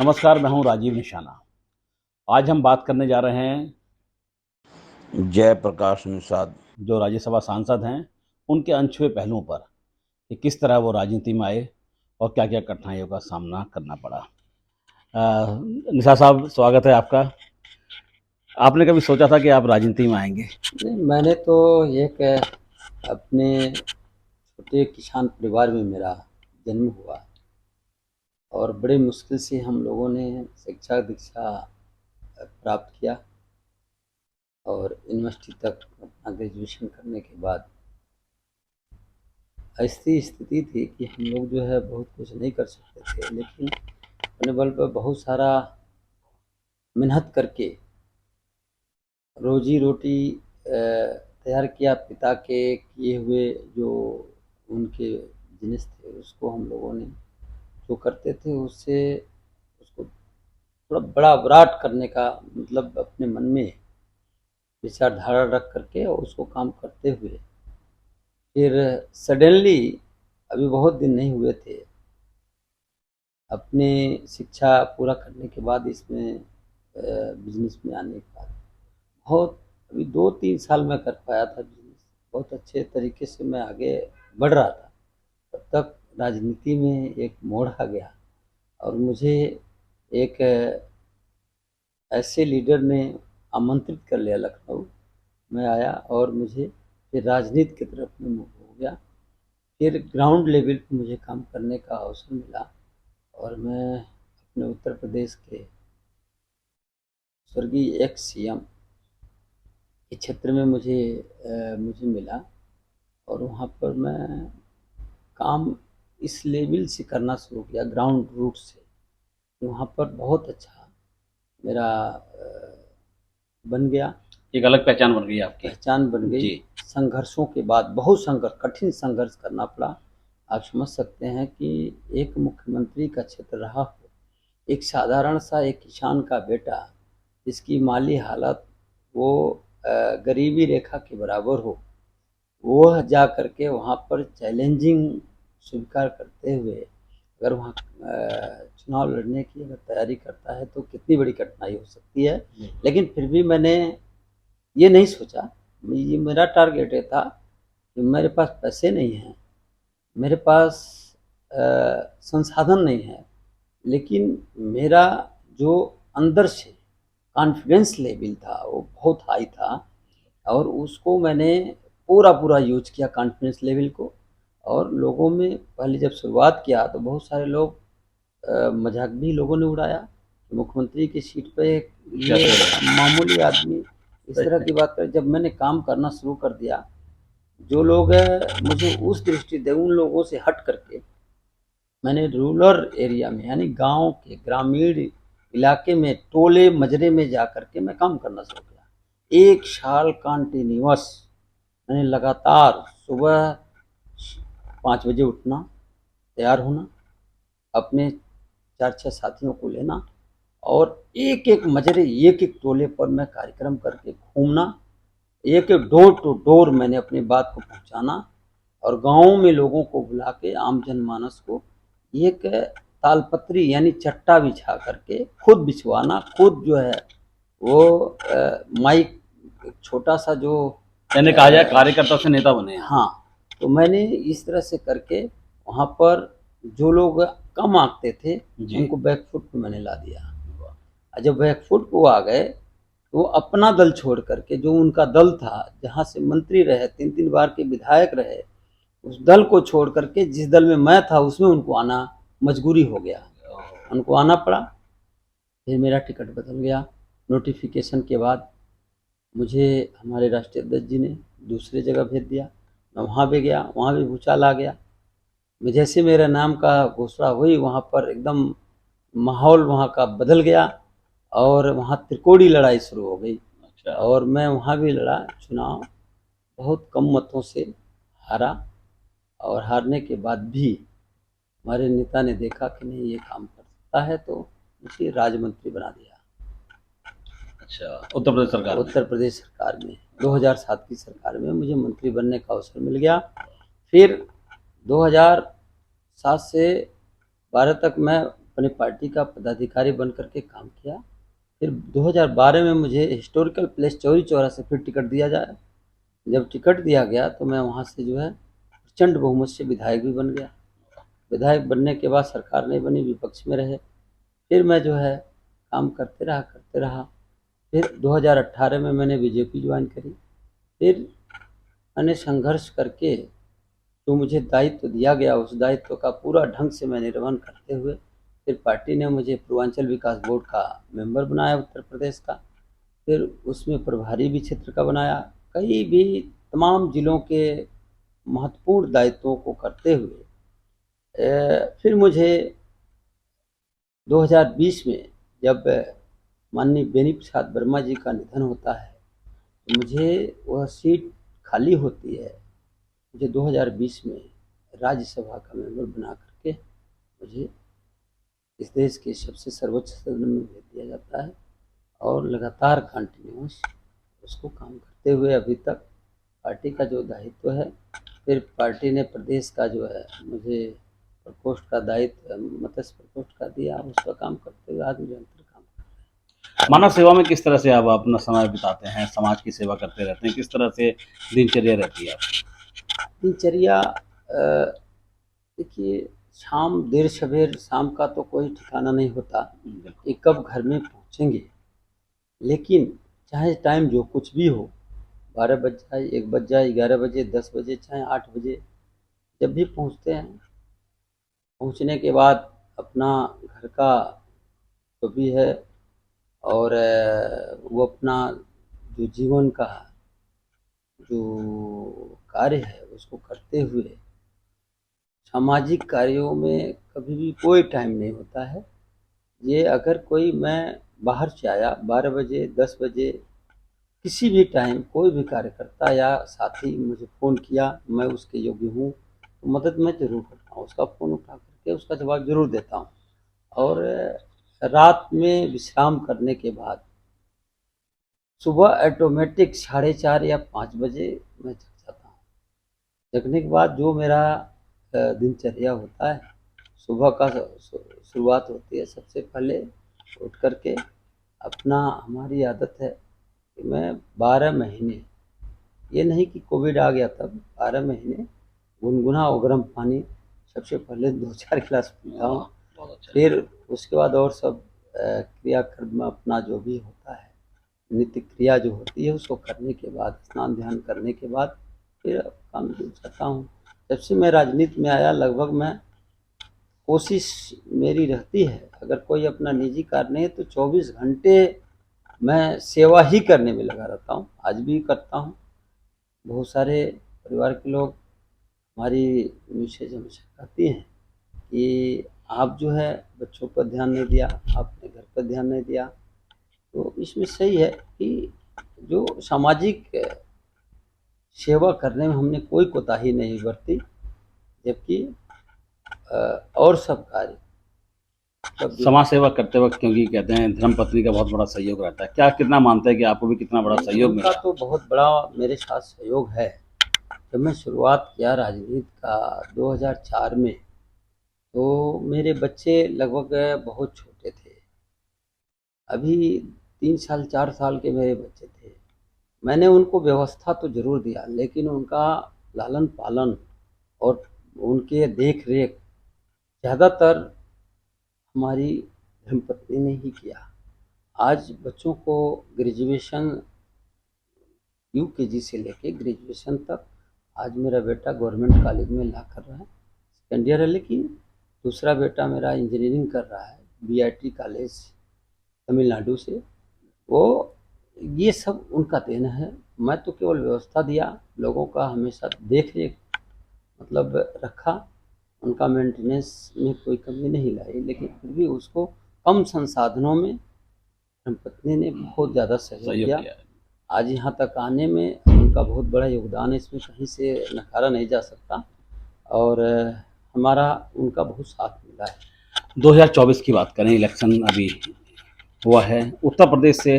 नमस्कार, मैं हूं राजीव निशाना। आज हम बात करने जा रहे हैं जयप्रकाश निषाद। जो राज्यसभा सांसद हैं, उनके अनछुए पहलुओं पर कि किस तरह वो राजनीति में आए और क्या-क्या कठिनाइयों का सामना करना पड़ा। निषाद साहब, स्वागत है आपका। आपने कभी सोचा था कि आप राजनीति में आएंगे? नहीं, मैंने तो एक अपने छोटे किसान परिवार में मेरा जन्म हुआ और बड़े मुश्किल से हम लोगों ने शिक्षा दीक्षा प्राप्त किया और यूनिवर्सिटी तक अपना ग्रेजुएशन करने के बाद ऐसी स्थिति थी कि हम लोग जो है बहुत कुछ नहीं कर सकते थे, लेकिन अपने बल पर बहुत सारा मेहनत करके रोजी रोटी तैयार किया। पिता के किए हुए जो उनके बिजनेस थे उसको हम लोगों ने जो करते थे उससे उसको थोड़ा बड़ा विराट करने का मतलब अपने मन में विचारधारा रख करके और उसको काम करते हुए फिर सडनली अभी बहुत दिन नहीं हुए थे अपने शिक्षा पूरा करने के बाद इसमें बिजनेस में आने के बाद बहुत अभी 2-3 साल में कर पाया था बिजनेस। बहुत अच्छे तरीके से मैं आगे बढ़ रहा था। तब तक राजनीति में एक मोड़ आ गया और मुझे एक ऐसे लीडर ने आमंत्रित कर लिया लखनऊ। मैं आया और मुझे फिर राजनीति की तरफ में मूव हो गया। फिर ग्राउंड लेवल पे मुझे काम करने का अवसर मिला और मैं अपने उत्तर प्रदेश के स्वर्गीय एक्स सीएम के क्षेत्र में मुझे मिला और वहाँ पर मैं काम इस लेवल से करना शुरू किया, ग्राउंड रूट से। वहाँ पर बहुत अच्छा मेरा बन गया, एक अलग पहचान बन गई आपकी। पहचान बन गई। जी। संघर्षों के बाद बहुत कठिन संघर्ष करना पड़ा। आप समझ सकते हैं कि एक मुख्यमंत्री का क्षेत्र रहा हो, एक साधारण सा एक किसान का बेटा जिसकी माली हालत वो गरीबी रेखा के बराबर हो, वह जा करके वहाँ पर चैलेंजिंग स्वीकार करते हुए अगर वहाँ चुनाव लड़ने की अगर तैयारी करता है तो कितनी बड़ी कठिनाई हो सकती है। लेकिन फिर भी मैंने ये नहीं सोचा, ये मेरा टारगेट ये था कि मेरे पास पैसे नहीं हैं, मेरे पास संसाधन नहीं है, लेकिन मेरा जो अंदर से कॉन्फिडेंस लेवल था वो बहुत हाई था और उसको मैंने पूरा यूज किया कॉन्फिडेंस लेवल को। और लोगों में पहले जब शुरुआत किया तो बहुत सारे लोग मजाक भी लोगों ने उड़ाया, मुख्यमंत्री की सीट पे ये मामूली आदमी इस तरह की बात कर। जब मैंने काम करना शुरू कर दिया, जो लोग मुझे उस दृष्टि से उन लोगों से हट करके मैंने रूरल एरिया में यानी गांव के ग्रामीण इलाके में टोले मजरे में जा करके मैं काम करना शुरू किया। 1 साल कंटिन्यूअस मैंने लगातार सुबह 5 बजे उठना, तैयार होना, अपने 4-6 साथियों को लेना और एक-एक मजरे, एक-एक टोले पर मैं कार्यक्रम करके घूमना, एक-एक डोर टू डोर मैंने अपनी बात को पहुंचाना और गाँव में लोगों को बुला के आम जनमानस को एक तालपत्री यानी चट्टा बिछा करके खुद बिछवाना, खुद जो है वो माइक छोटा सा जो मैंने कहा जाए कार्यकर्ता से नेता बने। हाँ, तो मैंने इस तरह से करके वहाँ पर जो लोग कम आंकते थे उनको बैकफुट पे मैंने ला दिया। जब बैकफुट पे वो आ गए तो अपना दल छोड़ करके जो उनका दल था, जहाँ से मंत्री रहे, 3-3 बार के विधायक रहे, उस दल को छोड़ करके जिस दल में मैं था उसमें उनको आना मजबूरी हो गया, उनको आना पड़ा। फिर मेरा टिकट बदल गया। नोटिफिकेशन के बाद मुझे हमारे राष्ट्रीय अध्यक्ष जी ने दूसरे जगह भेज दिया। मैं वहाँ भी गया, वहाँ भी भूचाल आ गया। मैं जैसे मेरे नाम का घोषणा हुई वहाँ पर एकदम माहौल वहाँ का बदल गया और वहाँ त्रिकोणीय लड़ाई शुरू हो गई। और मैं वहाँ भी लड़ा चुनाव, बहुत कम मतों से हारा और हारने के बाद भी हमारे नेता ने देखा कि नहीं ये काम कर सकता है तो मुझे राज्य मंत्री बना दिया। अच्छा, उत्तर प्रदेश सरकार में 2007 की सरकार में मुझे मंत्री बनने का अवसर मिल गया। फिर 2007 से 12 तक मैं अपने पार्टी का पदाधिकारी बन करके काम किया। फिर 2012 में मुझे हिस्टोरिकल प्लेस चौरी चौरा से फिर टिकट दिया जाए। जब टिकट दिया गया तो मैं वहाँ से जो है प्रचंड बहुमत से विधायक भी बन गया। विधायक बनने के बाद सरकार नहीं बनी, विपक्ष में रहे। फिर मैं जो है काम करते रहा। फिर 2018 में मैंने बीजेपी ज्वाइन करी। फिर मैंने संघर्ष करके जो मुझे दायित्व दिया गया उस दायित्व का पूरा ढंग से मैं निर्वहन करते हुए फिर पार्टी ने मुझे पूर्वांचल विकास बोर्ड का मेंबर बनाया उत्तर प्रदेश का। फिर उसमें प्रभारी भी क्षेत्र का बनाया। कई भी तमाम जिलों के महत्वपूर्ण दायित्वों को करते हुए फिर मुझे 2020 में जब माननीय बेनी प्रसाद वर्मा जी का निधन होता है तो मुझे वह सीट खाली होती है। मुझे 2020 में राज्यसभा का मेंबर बना करके मुझे इस देश के सबसे सर्वोच्च सदन में भेज दिया जाता है और लगातार कंटिन्यूस उसको काम करते हुए अभी तक पार्टी का जो दायित्व है, फिर पार्टी ने प्रदेश का जो है मुझे प्रकोष्ठ का दायित्व मत्स्य प्रकोष्ठ का दिया, उसका काम करते हुए आज निरंतर काम। मानव सेवा में किस तरह से आप अपना समय बिताते हैं, समाज की सेवा करते रहते हैं, किस तरह से दिनचर्या रहती है आपकी? दिनचर्या देखिए, शाम देर सवेर शाम का तो कोई ठिकाना नहीं होता कि कब घर में पहुँचेंगे, लेकिन चाहे टाइम जो कुछ भी हो, 12 बज जाए, 1 बज जाए, 11 बजे, 10 बजे, चाहे 8 बजे, जब भी पहुँचते हैं, पहुँचने के बाद अपना घर का जो भी है और वो अपना जो जीवन का जो कार्य है उसको करते हुए सामाजिक कार्यों में कभी भी कोई टाइम नहीं होता है। ये अगर कोई मैं बाहर से आया 12 बजे 10 बजे किसी भी टाइम कोई भी कार्यकर्ता या साथी मुझे फ़ोन किया, मैं उसके योग्य हूँ तो मदद मैं ज़रूर करता हूँ, उसका फ़ोन उठा करके उसका जवाब ज़रूर देता हूँ। और रात में विश्राम करने के बाद सुबह ऑटोमेटिक 4:30 या 5 बजे मैं जग जाता हूँ। जगने के बाद जो मेरा दिनचर्या होता है, सुबह का शुरुआत होती है सबसे पहले उठ करके अपना हमारी आदत है कि मैं 12 महीने, ये नहीं कि कोविड आ गया तब, 12 महीने गुनगुना और गर्म पानी सबसे पहले 2-4 गिलास पीता हूँ। फिर उसके बाद और सब क्रियाक्रम अपना जो भी होता है, नित्य क्रिया जो होती है उसको करने के बाद स्नान ध्यान करने के बाद फिर काम शुरू करता हूँ। जब से मैं राजनीति में आया लगभग मैं कोशिश मेरी रहती है, अगर कोई अपना निजी कार्य नहीं है तो 24 घंटे मैं सेवा ही करने में लगा रहता हूँ, आज भी करता हूँ। बहुत सारे परिवार के लोग हमारी मिसेज हमेशा कहती हैं कि आप जो है बच्चों पर ध्यान नहीं दिया, आपने घर पर ध्यान नहीं दिया। तो इसमें सही है कि जो सामाजिक सेवा करने में हमने कोई कोताही नहीं बरती, जबकि और सब कार्य समाज सेवा करते वक्त क्योंकि कहते हैं धर्मपत्नी का बहुत बड़ा सहयोग रहता है, क्या कितना मानते हैं कि आपको भी कितना बड़ा सहयोग उनका मिला? तो बहुत बड़ा मेरे साथ सहयोग है। जब मैं शुरुआत किया राजनीति का 2004 में, तो मेरे बच्चे लगभग बहुत छोटे थे, अभी 3 साल 4 साल के मेरे बच्चे थे। मैंने उनको व्यवस्था तो ज़रूर दिया, लेकिन उनका लालन पालन और उनके देख रेख ज़्यादातर हमारी धर्मपत्नी ने ही किया। आज बच्चों को ग्रेजुएशन UKG से लेके ग्रेजुएशन तक आज मेरा बेटा गवर्नमेंट कॉलेज में ला कर रहा है, सेकेंड ईयर है, लेकिन दूसरा बेटा मेरा इंजीनियरिंग कर रहा है BIT कॉलेज तमिलनाडु से। वो ये सब उनका देन है, मैं तो केवल व्यवस्था दिया, लोगों का हमेशा देख रेख मतलब रखा, उनका मेंटेनेंस में कोई कमी नहीं लाई, लेकिन फिर भी उसको कम संसाधनों में धर्मपत्नी ने बहुत ज़्यादा सहयोग किया। आज यहाँ तक आने में उनका बहुत बड़ा योगदान है, इसमें कहीं से नकारा नहीं जा सकता और हमारा उनका बहुत साथ मिला है। 2024 की बात करें, इलेक्शन अभी हुआ है, उत्तर प्रदेश से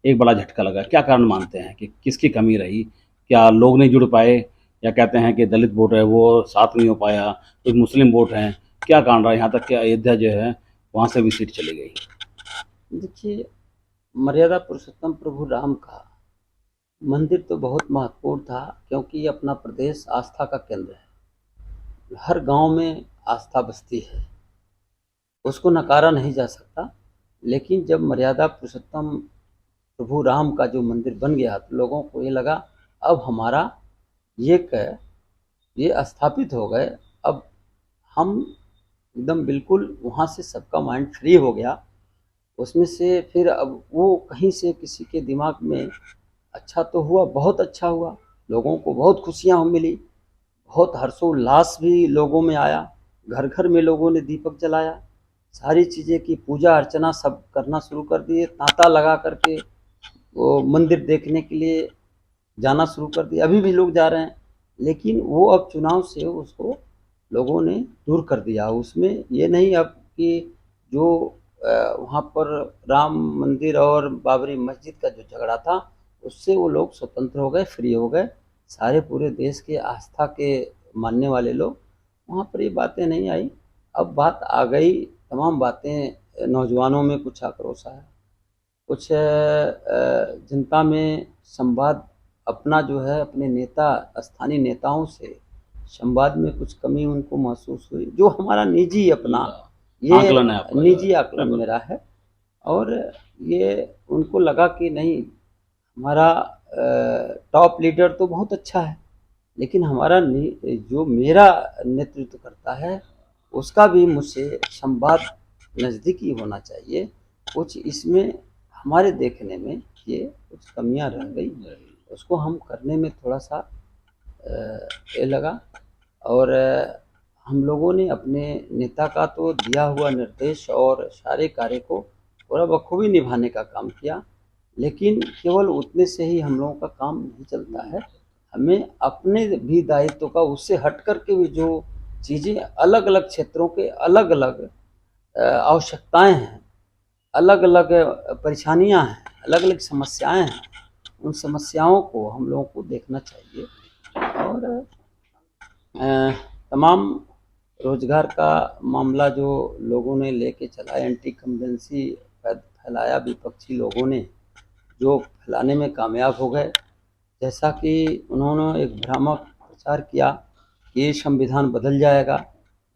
एक बड़ा झटका लगा, क्या कारण मानते हैं कि किसकी कमी रही? क्या लोग नहीं जुड़ पाए या कहते हैं कि दलित वोट है वो साथ नहीं हो पाया, कुछ मुस्लिम वोट हैं, क्या कारण रहा यहाँ तक कि अयोध्या जो है वहाँ से भी सीट चली गई। देखिए, मर्यादा पुरुषोत्तम प्रभु राम का मंदिर तो बहुत महत्वपूर्ण था, क्योंकि ये अपना प्रदेश आस्था का केंद्र है। हर गांव में आस्था बसती है, उसको नकारा नहीं जा सकता। लेकिन जब मर्यादा पुरुषोत्तम प्रभु राम का जो मंदिर बन गया तो लोगों को ये लगा अब हमारा ये स्थापित हो गए, अब हम एकदम बिल्कुल वहाँ से सबका माइंड फ्री हो गया। उसमें से फिर अब वो कहीं से किसी के दिमाग में अच्छा तो हुआ, बहुत अच्छा हुआ, लोगों को बहुत खुशियाँ मिली, बहुत हर्षोल्लास भी लोगों में आया, घर घर में लोगों ने दीपक जलाया, सारी चीज़ें की पूजा अर्चना सब करना शुरू कर दिए, तांता लगा करके वो मंदिर देखने के लिए जाना शुरू कर दिया। अभी भी लोग जा रहे हैं, लेकिन वो अब चुनाव से उसको लोगों ने दूर कर दिया। उसमें ये नहीं अब कि जो वहाँ पर राम मंदिर और बाबरी मस्जिद का जो झगड़ा था उससे वो लोग स्वतंत्र हो गए, फ्री हो गए। सारे पूरे देश के आस्था के मानने वाले लोग, वहाँ पर ये बातें नहीं आई। अब बात आ गई, तमाम बातें नौजवानों में कुछ आक्रोश आया, कुछ जनता में संवाद अपना जो है अपने नेता स्थानीय नेताओं से संवाद में कुछ कमी उनको महसूस हुई, जो हमारा निजी अपना ये आकलन है आपका, निजी आकलन मेरा है। और ये उनको लगा कि नहीं, हमारा टॉप लीडर तो बहुत अच्छा है, लेकिन हमारा जो मेरा नेतृत्व करता है उसका भी मुझसे संवाद नज़दीकी होना चाहिए। कुछ इसमें हमारे देखने में ये कुछ कमियां रह गई, उसको हम करने में थोड़ा सा ये लगा। और हम लोगों ने अपने नेता का तो दिया हुआ निर्देश और सारे कार्य को पूरा बखूबी निभाने का काम किया, लेकिन केवल उतने से ही हम लोगों का काम नहीं चलता है। हमें अपने भी दायित्व का उससे हट कर के भी जो चीज़ें अलग अलग क्षेत्रों के अलग अलग आवश्यकताएं हैं, अलग अलग परेशानियां हैं, अलग अलग समस्याएं हैं, उन समस्याओं को हम लोगों को देखना चाहिए। और तमाम रोजगार का मामला जो लोगों ने लेके चला, एंटी कम्बेंसी फैलाया विपक्षी लोगों ने, जो फैलाने में कामयाब हो गए। जैसा कि उन्होंने एक भ्रामक प्रचार किया कि ये संविधान बदल जाएगा,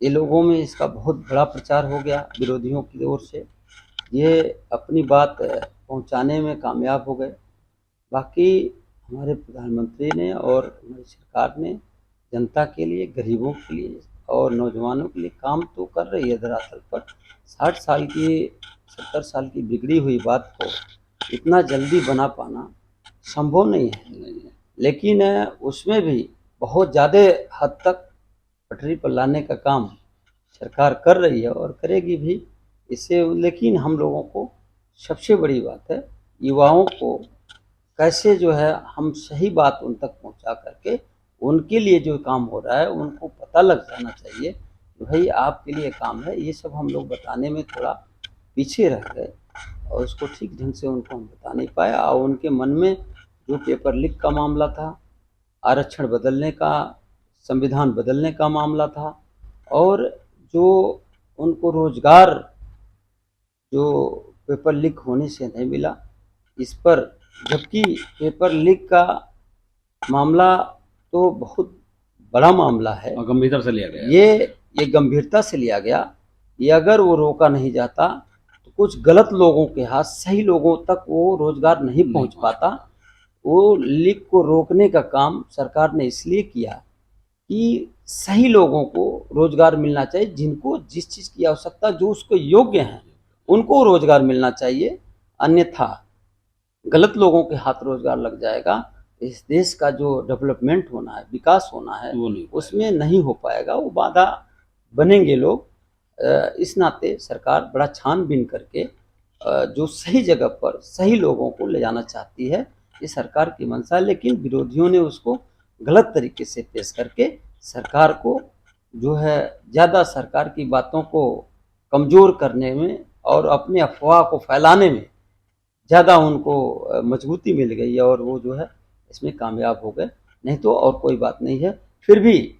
ये लोगों में इसका बहुत बड़ा प्रचार हो गया विरोधियों की ओर से, ये अपनी बात पहुंचाने में कामयाब हो गए। बाकी हमारे प्रधानमंत्री ने और हमारी सरकार ने जनता के लिए, गरीबों के लिए और नौजवानों के लिए काम तो कर रही है धरातल पर। 60 साल की 70 साल की बिगड़ी हुई बात को इतना जल्दी बना पाना संभव नहीं है, लेकिन उसमें भी बहुत ज़्यादा हद तक पटरी पर लाने का काम सरकार कर रही है और करेगी भी इससे। लेकिन हम लोगों को सबसे बड़ी बात है, युवाओं को कैसे जो है हम सही बात उन तक पहुंचा करके उनके लिए जो काम हो रहा है उनको पता लग जाना चाहिए कि भाई आपके लिए काम है। ये सब हम लोग बताने में थोड़ा पीछे रह गए और उसको ठीक ढंग से उनको हम बता नहीं पाए। और उनके मन में जो पेपर लीक का मामला था, आरक्षण बदलने का, संविधान बदलने का मामला था, और जो उनको रोजगार जो पेपर लीक होने से नहीं मिला, इस पर, जबकि पेपर लीक का मामला तो बहुत बड़ा मामला है और गंभीरता से लिया गया। ये गंभीरता से लिया गया। ये अगर वो रोका नहीं जाता तो कुछ गलत लोगों के हाथ सही लोगों तक वो रोजगार नहीं पहुंच पाता। वो लीक को रोकने का काम सरकार ने इसलिए किया कि सही लोगों को रोजगार मिलना चाहिए, जिनको जिस चीज़ की आवश्यकता, जो उसको योग्य हैं उनको रोजगार मिलना चाहिए। अन्यथा गलत लोगों के हाथ रोजगार लग जाएगा, इस देश का जो डेवलपमेंट होना है, विकास होना है, उसमें नहीं हो पाएगा, वो बाधा बनेंगे लोग। इस नाते सरकार बड़ा छानबीन करके जो सही जगह पर सही लोगों को ले जाना चाहती है, ये सरकार की मंशा है। लेकिन विरोधियों ने उसको गलत तरीके से पेश करके सरकार को जो है ज़्यादा सरकार की बातों को कमज़ोर करने में और अपने अफवाह को फैलाने में ज़्यादा उनको मजबूती मिल गई और वो जो है इसमें कामयाब हो गए। नहीं तो और कोई बात नहीं है। फिर भी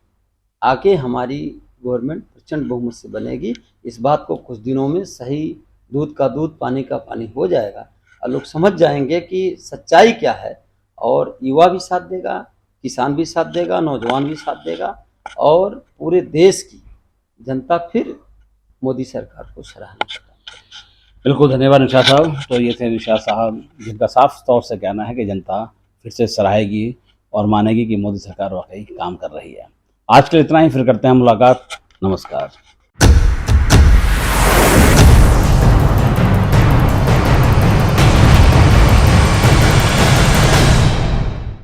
आगे हमारी गवर्नमेंट प्रचंड बहुमत से बनेगी। इस बात को कुछ दिनों में सही दूध का दूध पानी का पानी हो जाएगा और लोग समझ जाएंगे कि सच्चाई क्या है, और युवा भी साथ देगा, किसान भी साथ देगा, नौजवान भी साथ देगा, और पूरे देश की जनता फिर मोदी सरकार को सराहना करेगी। बिल्कुल, धन्यवाद निशा साहब। तो ये थे निशा साहब, जिनका साफ तौर से कहना है कि जनता फिर से सराहेगी और मानेगी कि मोदी सरकार वाकई काम कर रही है। आज के लिए इतना ही, फिर करते हैं मुलाकात। नमस्कार।